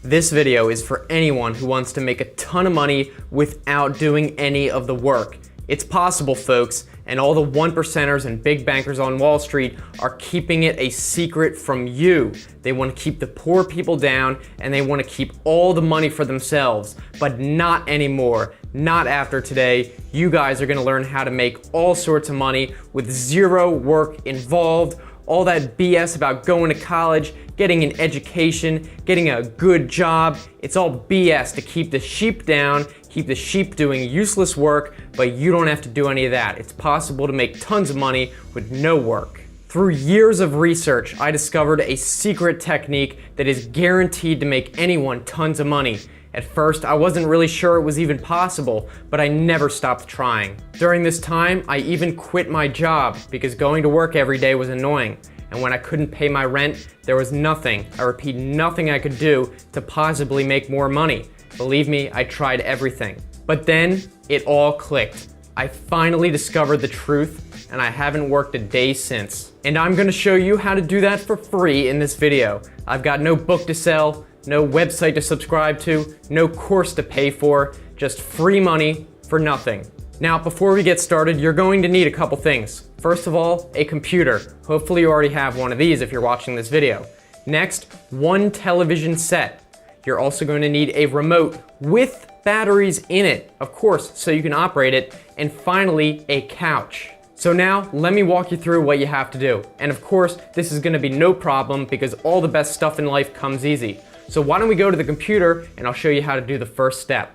This video is for anyone who wants to make a ton of money without doing any of the work. It's possible, folks, and all the 1%ers and big bankers on Wall Street are keeping it a secret from you. They want to keep the poor people down and they want to keep all the money for themselves, but not anymore. Not after today. You guys are going to learn how to make all sorts of money with zero work involved. All that BS about going to college, getting an education, getting a good job, it's all BS to keep the sheep down, keep the sheep doing useless work, but you don't have to do any of that. It's possible to make tons of money with no work. Through years of research, I discovered a secret technique that is guaranteed to make anyone tons of money. At first, I wasn't really sure it was even possible, but I never stopped trying. During this time, I even quit my job because going to work every day was annoying. And when I couldn't pay my rent, there was nothing, I repeat, nothing I could do to possibly make more money. Believe me, I tried everything. But then, it all clicked. I finally discovered the truth, and I haven't worked a day since. And I'm gonna show you how to do that for free in this video. I've got no book to sell, no website to subscribe to, no course to pay for, just free money for nothing. Now, before we get started, you're going to need a couple things. First of all, a computer. Hopefully you already have one of these if you're watching this video. Next, one television set. You're also going to need a remote with batteries in it, of course, so you can operate it. And finally, a couch. So now, let me walk you through what you have to do. And of course, this is gonna be no problem because all the best stuff in life comes easy. So why don't we go to the computer and I'll show you how to do the first step.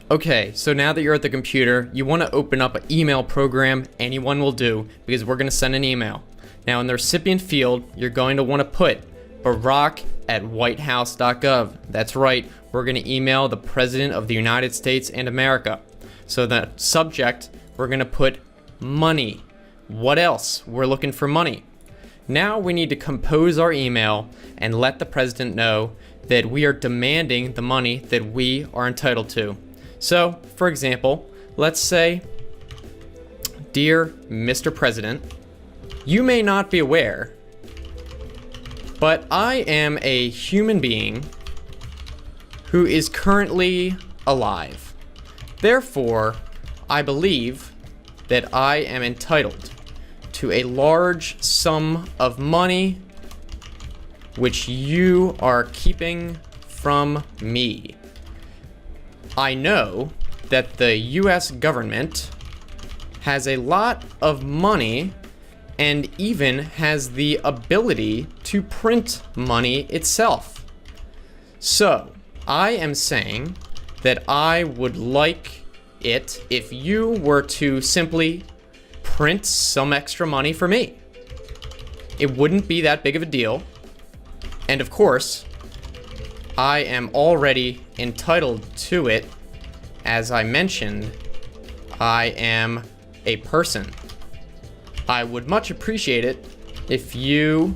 Okay, so now that you're at the computer, you want to open up an email program. Anyone will do because we're going to send an email. Now in the recipient field, you're going to want to put barack@whitehouse.gov. That's right, we're going to email the President of the United States and America. So the subject, we're going to put money. What else? We're looking for money. Now we need to compose our email and let the president know that we are demanding the money that we are entitled to. So, for example, let's say, "Dear Mr. President, you may not be aware, but I am a human being who is currently alive. Therefore, I believe that I am entitled to a large sum of money which you are keeping from me. I know that the US government has a lot of money and even has the ability to print money itself. So, I am saying that I would like it if you were to simply print some extra money for me. It wouldn't be that big of a deal. And of course, I am already entitled to it. As I mentioned, I am a person. I would much appreciate it if you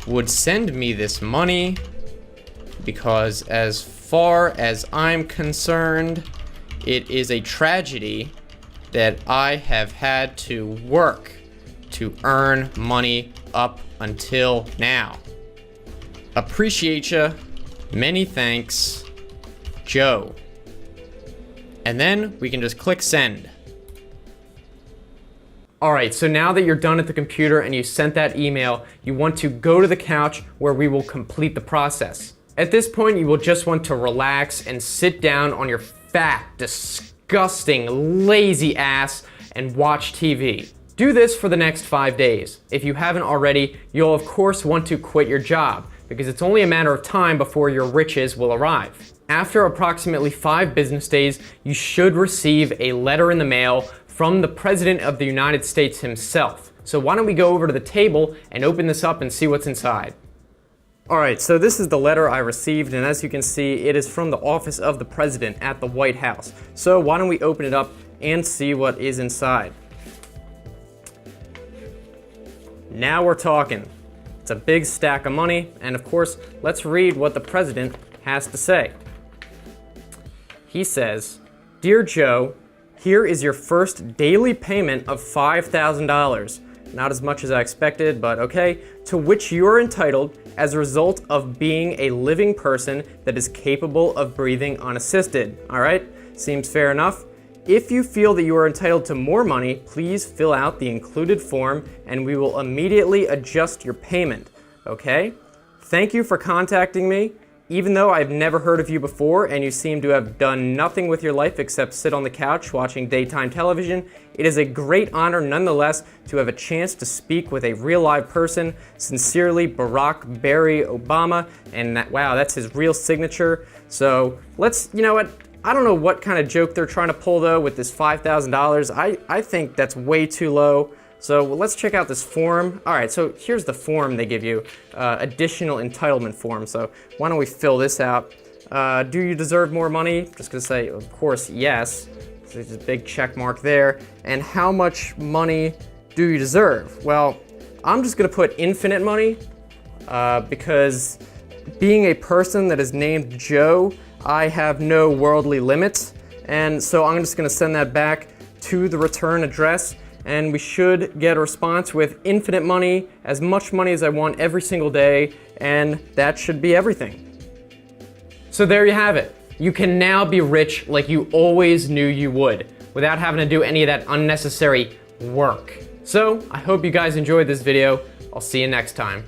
would send me this money because as far as I'm concerned, it is a tragedy that I have had to work to earn money up until now. Appreciate ya. Many thanks, Joe." And then we can just click send. All right, so now that you're done at the computer and you sent that email, you want to go to the couch where we will complete the process. At this point, you will just want to relax and sit down on your fat, disgusting, lazy ass and watch TV. Do this for the next 5 days. If you haven't already, you'll of course want to quit your job because it's only a matter of time before your riches will arrive. After approximately 5 business days, you should receive a letter in the mail from the President of the United States himself. So why don't we go over to the table and open this up and see what's inside. All right, so this is the letter I received, and as you can see, it is from the office of the President at the White House. So why don't we open it up and see what is inside. Now we're talking. It's a big stack of money, and of course, let's read what the President has to say. He says, "Dear Joe, here is your first daily payment of $5,000. not as much as I expected, but okay, to which you are entitled as a result of being a living person that is capable of breathing unassisted. All right, seems fair enough. If you feel that you are entitled to more money, please fill out the included form and we will immediately adjust your payment, okay? Thank you for contacting me. Even though I've never heard of you before and you seem to have done nothing with your life except sit on the couch watching daytime television, it is a great honor nonetheless to have a chance to speak with a real live person. Sincerely, Barack Barry Obama. And wow, that's his real signature. So you know what? I don't know what kind of joke they're trying to pull though with this $5,000. I think that's way too low. So let's check out this form. All right, so here's the form they give you, additional entitlement form. So why don't we fill this out? Do you deserve more money? Just gonna say, of course, yes. So there's a big check mark there. And how much money do you deserve? Well, I'm just gonna put infinite money because being a person that is named Joe, I have no worldly limits. And so I'm just gonna send that back to the return address. And we should get a response with infinite money, as much money as I want every single day, and that should be everything. So there you have it. You can now be rich like you always knew you would, without having to do any of that unnecessary work. So I hope you guys enjoyed this video. I'll see you next time.